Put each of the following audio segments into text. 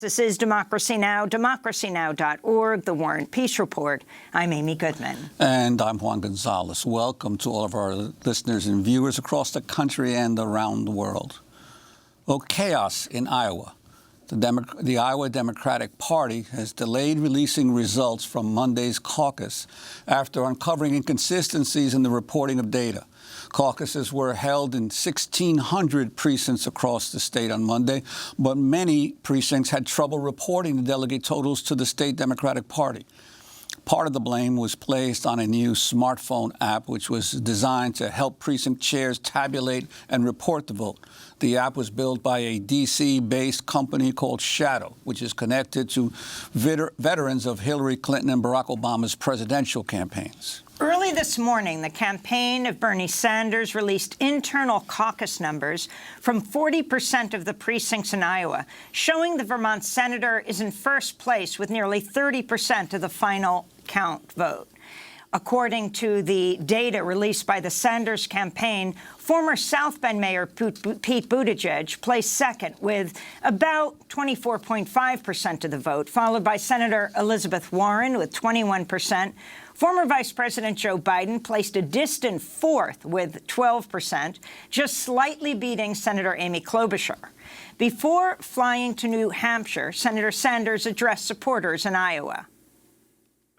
This is Democracy Now!, democracynow.org, The War and Peace Report. I'm Amy Goodman. And I'm Juan Gonzalez. Welcome to all of our listeners and viewers across the country and around the world. Well, chaos in Iowa. The Iowa Democratic Party has delayed releasing results from Monday's caucus after uncovering inconsistencies in the reporting of data. Caucuses were held in 1,600 precincts across the state on Monday, but many precincts had trouble reporting the delegate totals to the state Democratic Party. Part of the blame was placed on a new smartphone app, which was designed to help precinct chairs tabulate and report the vote. The app was built by a D.C.-based company called Shadow, which is connected to veterans of Hillary Clinton and Barack Obama's presidential campaigns. Early this morning, the campaign of Bernie Sanders released internal caucus numbers from 40% of the precincts in Iowa, showing the Vermont senator is in first place with nearly 30% of the final count vote. According to the data released by the Sanders campaign, former South Bend Mayor Pete Buttigieg placed second with about 24.5% of the vote, followed by Senator Elizabeth Warren with 21%. Former Vice President Joe Biden placed a distant fourth with 12%, just slightly beating Senator Amy Kloubuchar. Before flying to New Hampshire, Senator Sanders addressed supporters in Iowa.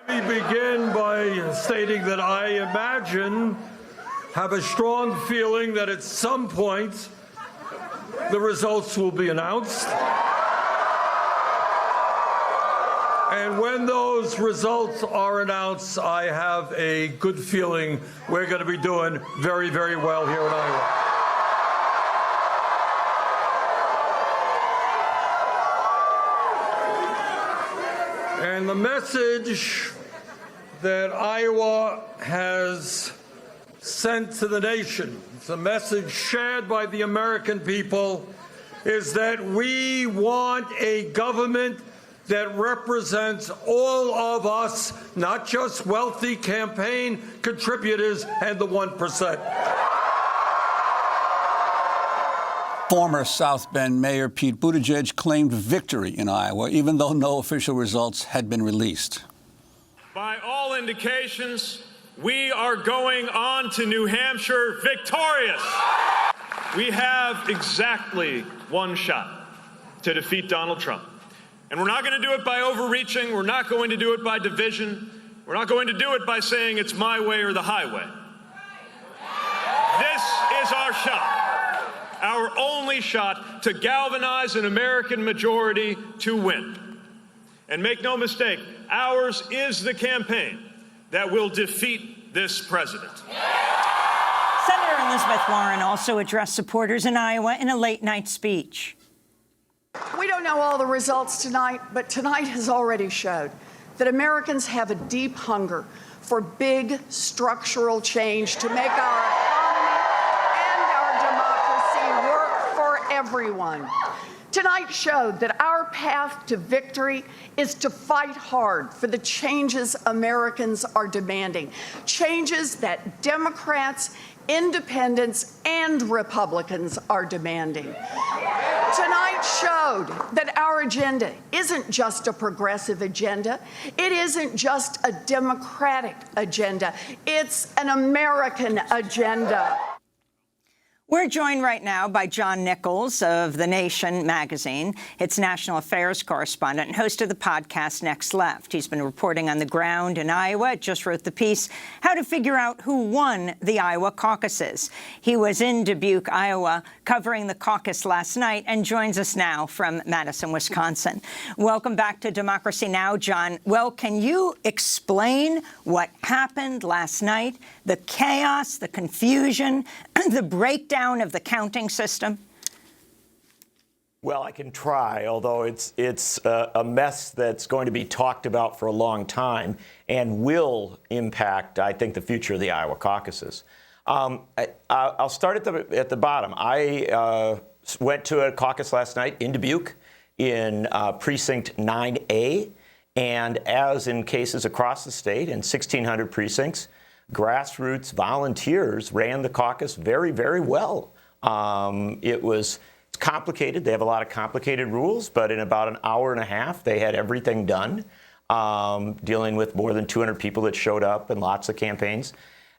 Let me begin by stating that I have a strong feeling that at some point the results will be announced. And when those results are announced, I have a good feeling we're going to be doing very, very well here in Iowa. And the message that Iowa has sent to the nation, it's a message shared by the American people, is that we want a government that represents all of us, not just wealthy campaign contributors and the 1%. Former South Bend Mayor Pete Buttigieg claimed victory in Iowa, even though no official results had been released. By all indications, we are going on to New Hampshire victorious. We have exactly one shot to defeat Donald Trump. And we're not going to do it by overreaching. We're not going to do it by division. We're not going to do it by saying it's my way or the highway. This is our shot, our only shot to galvanize an American majority to win. And make no mistake, ours is the campaign that will defeat this president. Senator Elizabeth Warren also addressed supporters in Iowa in a late-night speech. We don't know all the results tonight, but tonight has already showed that Americans have a deep hunger for big structural change to make our economy and our democracy work for everyone. Tonight showed that our path to victory is to fight hard for the changes Americans are demanding, changes that Democrats, Independents, and Republicans are demanding. Tonight showed that our agenda isn't just a progressive agenda. It isn't just a Democratic agenda. It's an American agenda. We're joined right now by John Nichols of The Nation magazine, its national affairs correspondent and host of the podcast Next Left. He's been reporting on the ground in Iowa, just wrote the piece, How to Figure Out Who Won the Iowa Caucuses. He was in Dubuque, Iowa, covering the caucus last night and joins us now from Madison, Wisconsin. Welcome back to Democracy Now!, John. Well, can you explain what happened last night, the chaos, the confusion, the breakdown of the counting system? Well, I can try, although it's a mess that's going to be talked about for a long time and will impact, I think, the future of the Iowa caucuses. I'll start at the bottom. I went to a caucus last night in Dubuque in Precinct 9A, and as in cases across the state in 1,600 precincts, grassroots volunteers ran the caucus very, very well. It's complicated. They have a lot of complicated rules, but in about an hour and a half, they had everything done, dealing with more than 200 people that showed up and lots of campaigns.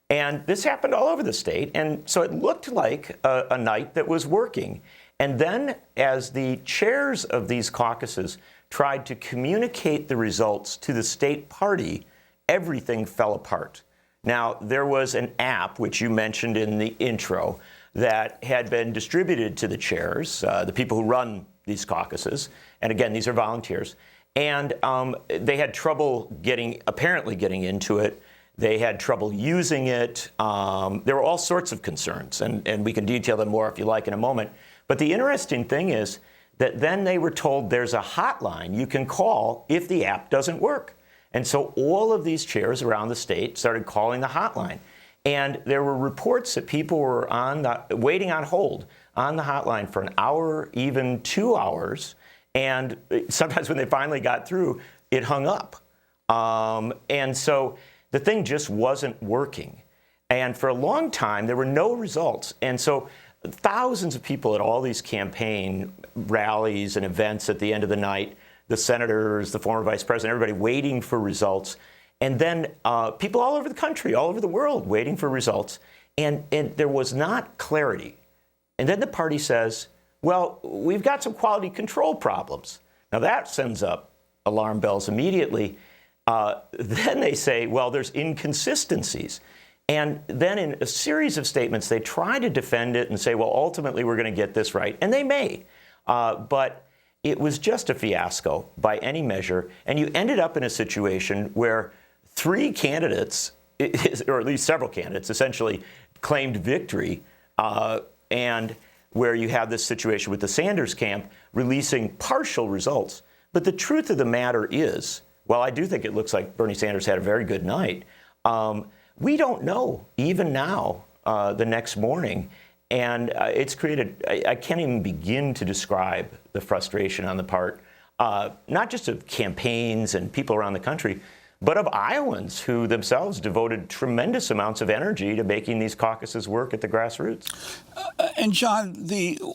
And this happened all over the state. And so it looked like a night that was working. And then as the chairs of these caucuses tried to communicate the results to the state party, everything fell apart. Now, there was an app, which you mentioned in the intro, that had been distributed to the chairs, the people who run these caucuses. And again, these are volunteers. And they had trouble apparently getting into it. They had trouble using it. There were all sorts of concerns, and we can detail them more if you like in a moment. But the interesting thing is that then they were told there's a hotline you can call if the app doesn't work. And so all of these chairs around the state started calling the hotline. And there were reports that people were waiting on hold on the hotline for an hour, even 2 hours. And sometimes when they finally got through, it hung up. And so the thing just wasn't working. And for a long time, there were no results. And so thousands of people at all these campaign rallies and events at the end of the night, the senators, the former vice president, everybody waiting for results. And then people all over the country, all over the world, waiting for results. And there was not clarity. And then the party says, well, we've got some quality control problems. Now that sends up alarm bells immediately. Then they say, well, there's inconsistencies. And then in a series of statements, they try to defend it and say, well, ultimately, we're going to get this right. And they may. But it was just a fiasco by any measure. And you ended up in a situation where three candidates, or at least several candidates, essentially claimed victory, and where you have this situation with the Sanders camp releasing partial results. But the truth of the matter is, while I do think it looks like Bernie Sanders had a very good night, we don't know, even now, the next morning. And it's created, I can't even begin to describe the frustration on the part, not just of campaigns and people around the country, but of Iowans who themselves devoted tremendous amounts of energy to making these caucuses work at the grassroots. And John,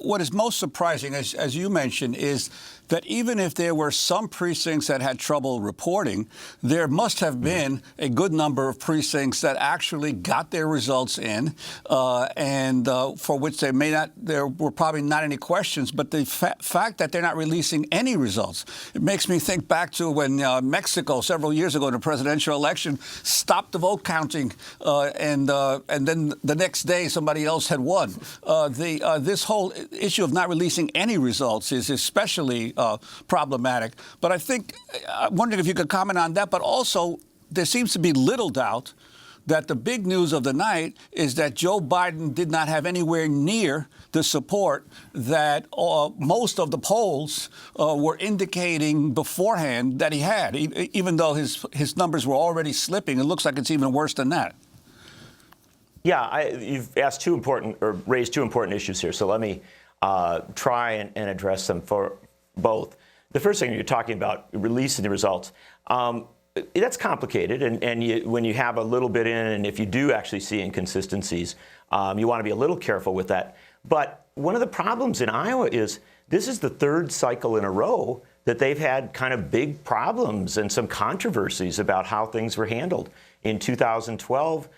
what is most surprising, as you mentioned, is that even if there were some precincts that had trouble reporting, there must have been a good number of precincts that actually got their results in, and for which there were probably not any questions. But the fact that they're not releasing any results, it makes me think back to when Mexico several years ago in a presidential election stopped the vote counting, and then the next day somebody else had won. This whole issue of not releasing any results is especially problematic. But I'm wondering if you could comment on that. But also, there seems to be little doubt that the big news of the night is that Joe Biden did not have anywhere near the support that most of the polls were indicating beforehand that he had, even though his numbers were already slipping. It looks like it's even worse than that. Yeah, you've raised two important issues here. So let me try and address them for both. The first thing, you're talking about releasing the results. That's complicated, and when you have a little bit in, and if you do actually see inconsistencies, you want to be a little careful with that. But one of the problems in Iowa is this is the third cycle in a row that they've had kind of big problems and some controversies about how things were handled. In 2012,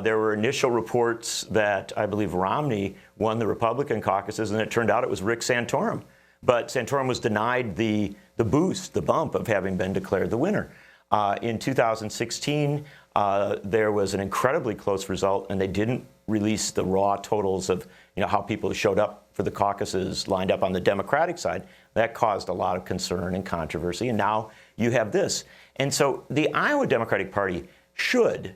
there were initial reports that I believe Romney won the Republican caucuses, and it turned out it was Rick Santorum. But Santorum was denied the bump of having been declared the winner. In 2016, there was an incredibly close result, and they didn't release the raw totals of how people showed up for the caucuses lined up on the Democratic side. That caused a lot of concern and controversy, and now you have this. And so the Iowa Democratic Party should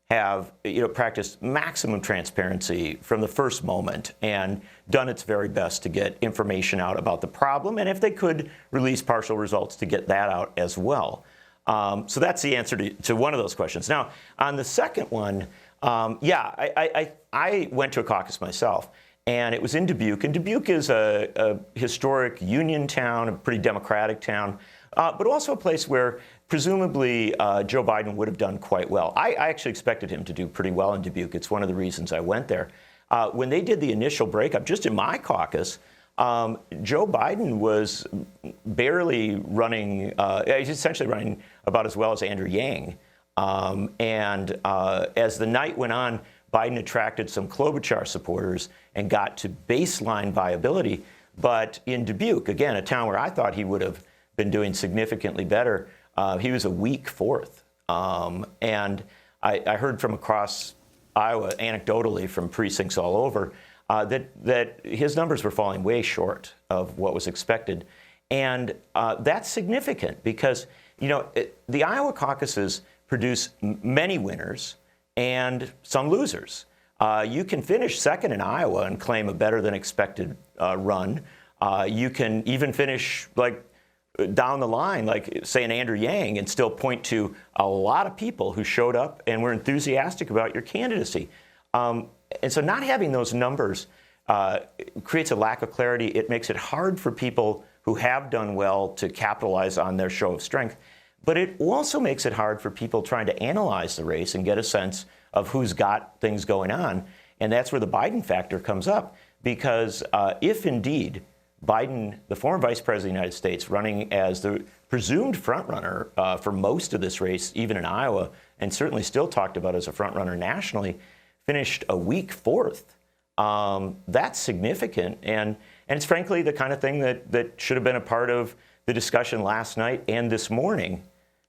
have practiced maximum transparency from the first moment and done its very best to get information out about the problem, and if they could release partial results, to get that out as well. So that's the answer to one of those questions. Now, on the second one, I went to a caucus myself, and it was in Dubuque. And Dubuque is a historic union town, a pretty democratic town, but also a place where presumably Joe Biden would have done quite well. I actually expected him to do pretty well in Dubuque. It's one of the reasons I went there. When they did the initial breakup, just in my caucus, Joe Biden was barely running, he's essentially running about as well as Andrew Yang. As the night went on, Biden attracted some Kloubuchar supporters and got to baseline viability. But in Dubuque, again, a town where I thought he would have been doing significantly better, he was a weak fourth. And I heard from across Iowa, anecdotally from precincts all over, that his numbers were falling way short of what was expected. And that's significant because, the Iowa caucuses produce many winners and some losers. You can finish second in Iowa and claim a better than expected run. You can even finish down the line, like say an Andrew Yang, and still point to a lot of people who showed up and were enthusiastic about your candidacy. And so not having those numbers creates a lack of clarity. It makes it hard for people who have done well to capitalize on their show of strength. But it also makes it hard for people trying to analyze the race and get a sense of who's got things going on. And that's where the Biden factor comes up. Because if indeed Biden, the former vice president of the United States, running as the presumed frontrunner for most of this race, even in Iowa, and certainly still talked about as a frontrunner nationally, finished a weak fourth, that's significant. And it's frankly the kind of thing that should have been a part of the discussion last night and this morning.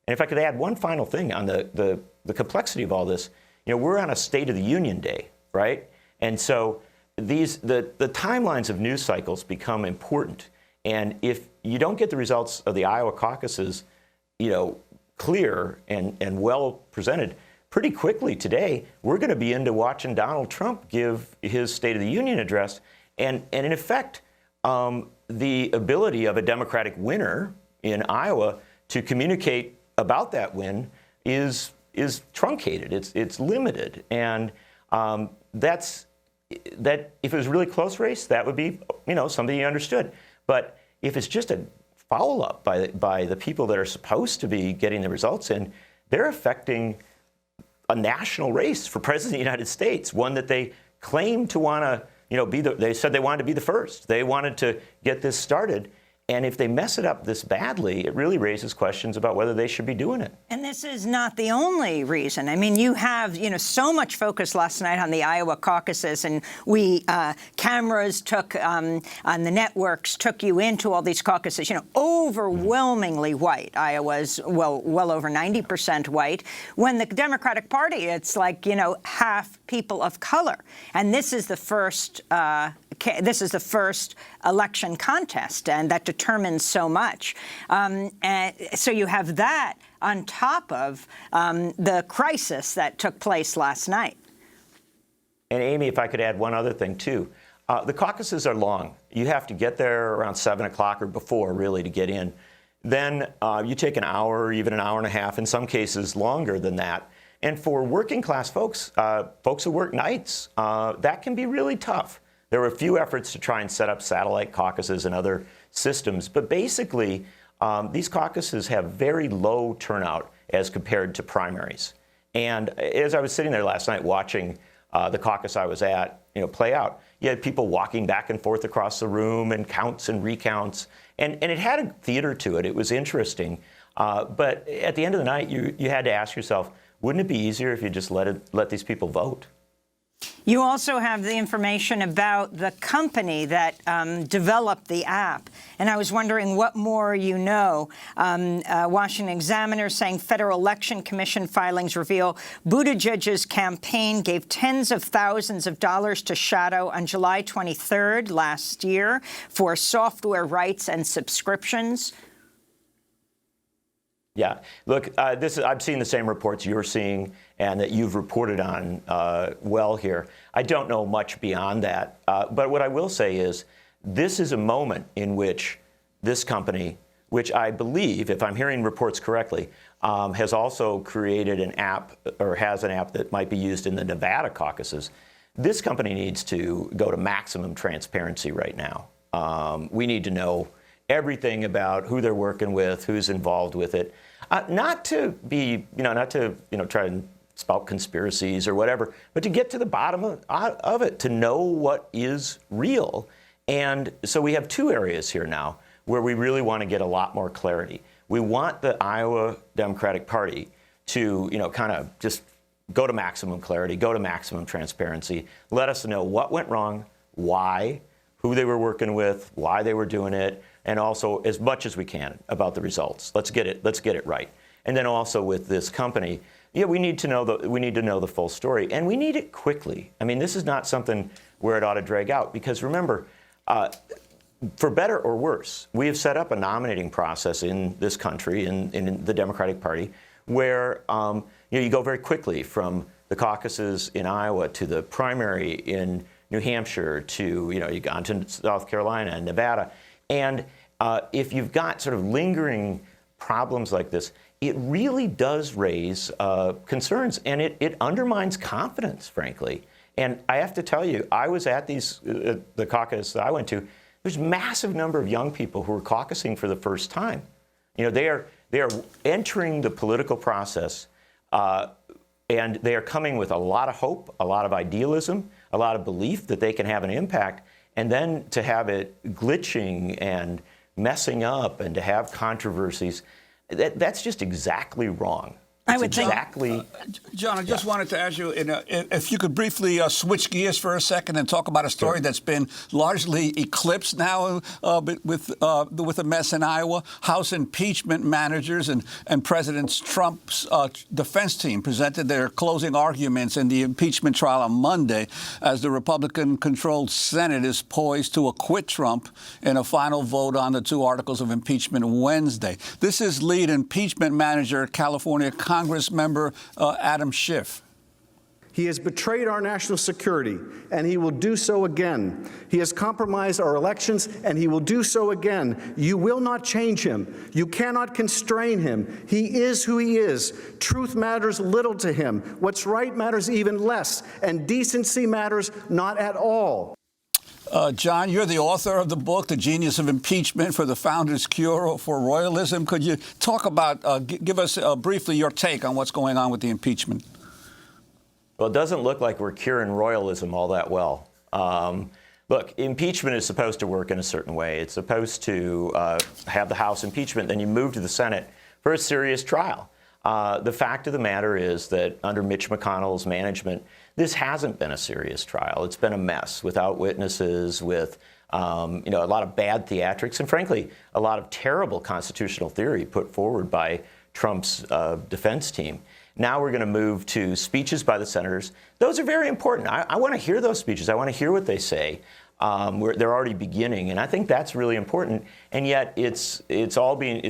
And if I could add one final thing on the complexity of all this, we're on a State of the Union day, right? And so the timelines of news cycles become important. And if you don't get the results of the Iowa caucuses, clear and well presented pretty quickly today, we're going to be into watching Donald Trump give his State of the Union address. And in effect, the ability of a Democratic winner in Iowa to communicate about that win is truncated. It's limited. And that if it was a really close race, that would be something you understood. But if it's just a follow up by the people that are supposed to be getting the results in, they're affecting a national race for president of the United States, one that they claim to want to they said they wanted to be the first. They wanted to get this started. And if they mess it up this badly, it really raises questions about whether they should be doing it. And this is not the only reason. I mean, you have, so much focus last night on the Iowa caucuses, and cameras took, on the networks, took you into all these caucuses, overwhelmingly white. Iowa's, well over 90% white. When the Democratic Party, it's like, half people of color. And this is the first election contest, and that determines so much. And so you have that on top of the crisis that took place last night. And Amy, if I could add one other thing, too. The caucuses are long. You have to get there around 7 o'clock or before, really, to get in. Then you take an hour or even an hour and a half, in some cases longer than that. And for working class folks, folks who work nights, that can be really tough. There were a few efforts to try and set up satellite caucuses and other systems, but basically, these caucuses have very low turnout as compared to primaries. And as I was sitting there last night watching the caucus I was at, play out, you had people walking back and forth across the room and counts and recounts, and it had a theater to it. It was interesting, but at the end of the night, you had to ask yourself, wouldn't it be easier if you just let these people vote? You also have the information about the company that developed the app. And I was wondering what more you know. Washington Examiner saying Federal Election Commission filings reveal Buttigieg's campaign gave tens of thousands of dollars to Shadow on July 23rd last year for software rights and subscriptions. Yeah, look, I've seen the same reports you're seeing and that you've reported on well here. I don't know much beyond that, but what I will say is this is a moment in which this company, which I believe, if I'm hearing reports correctly, has also created an app or has an app that might be used in the Nevada caucuses. This company needs to go to maximum transparency right now. We need to know everything about who they're working with, who's involved with it, not to try and spout conspiracies or whatever, but to get to the bottom of it, to know what is real. And so we have two areas here now where we really want to get a lot more clarity. We want the Iowa Democratic Party to, kind of just go to maximum clarity, go to maximum transparency, let us know what went wrong, why, who they were working with, why they were doing it, and also as much as we can about the results. Let's get it right. And then also with this company, we need to know the full story, and we need it quickly. I mean, this is not something where it ought to drag out, because remember, for better or worse, we have set up a nominating process in this country, in the Democratic Party, where you go very quickly from the caucuses in Iowa to the primary in New Hampshire to you go on to South Carolina and Nevada, and if you've got sort of lingering problems like this, it really does raise concerns, and it undermines confidence, frankly. And I have to tell you, I was at the caucus that I went to. There's a massive number of young people who are caucusing for the first time. They are entering the political process, and they are coming with a lot of hope, a lot of idealism, a lot of belief that they can have an impact, and then to have it glitching and messing up and to have controversies, that's just exactly wrong. I would think. John, I just wanted to ask you if you could briefly switch gears for a second and talk about a story that's been largely eclipsed now with a mess in Iowa. House impeachment managers and President Trump's defense team presented their closing arguments in the impeachment trial on Monday as the Republican-controlled Senate is poised to acquit Trump in a final vote on the two articles of impeachment Wednesday. This is lead impeachment manager, California Congressmember Adam Schiff. He has betrayed our national security, and he will do so again. He has compromised our elections, and he will do so again. You will not change him. You cannot constrain him. He is who he is. Truth matters little to him. What's right matters even less, and decency matters not at all. John, you're the author of the book, The Genius of Impeachment for the Founders' Cure for Royalism. Could you talk about, give us briefly your take on what's going on with the impeachment? Well, it doesn't look like we're curing royalism all that well. Look, impeachment is supposed to work in a certain way. It's supposed to have the House impeachment, then you move to the Senate for a serious trial. The fact of the matter is that under Mitch McConnell's management, this hasn't been a serious trial. It's been a mess without witnesses, with a lot of bad theatrics, and frankly, a lot of terrible constitutional theory put forward by Trump's defense team. Now we're going to move to speeches by the senators. Those are very important. I want to hear those speeches. I want to hear what they say. They're already beginning, and I think that's really important. And yet, it's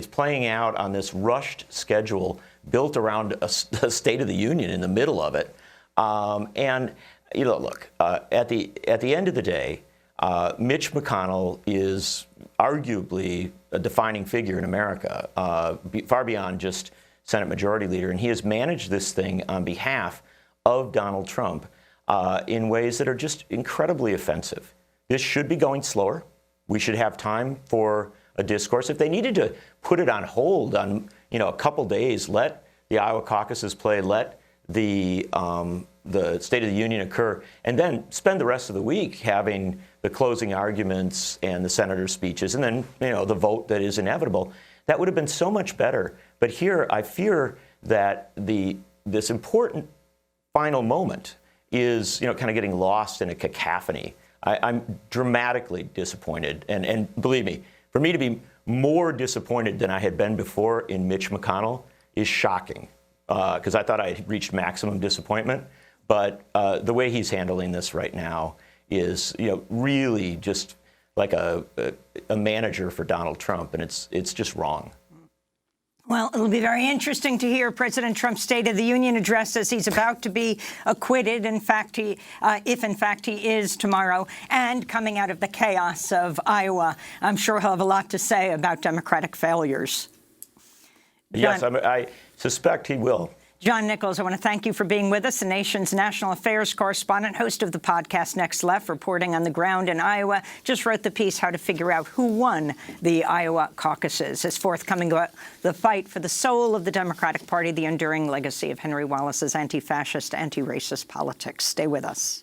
playing out on this rushed schedule built around a State of the Union in the middle of it. Look, at the end of the day, Mitch McConnell is arguably a defining figure in America, far beyond just Senate Majority Leader, and he has managed this thing on behalf of Donald Trump in ways that are just incredibly offensive. This should be going slower. We should have time for a discourse. If they needed to put it on hold on, a couple days, let the Iowa caucuses play, let the State of the Union occur, and then spend the rest of the week having the closing arguments and the senator speeches, and then, the vote that is inevitable. That would have been so much better. But here, I fear that this important final moment is, kind of getting lost in a cacophony. I'm dramatically disappointed. And believe me, for me to be more disappointed than I had been before in Mitch McConnell is shocking, because I thought I had reached maximum disappointment. But the way he's handling this right now is, really just like a manager for Donald Trump, and it's just wrong. Well, it'll be very interesting to hear President Trump's State of the Union address as he's about to be acquitted. In fact, if in fact he is tomorrow, and coming out of the chaos of Iowa, I'm sure he'll have a lot to say about Democratic failures. Yes, I suspect he will. John Nichols, I want to thank you for being with us, the nation's national affairs correspondent, host of the podcast Next Left, reporting on the ground in Iowa. Just wrote the piece, How to Figure Out Who Won the Iowa Caucuses. His forthcoming the fight for the soul of the Democratic Party, the enduring legacy of Henry Wallace's anti-fascist, anti-racist politics. Stay with us.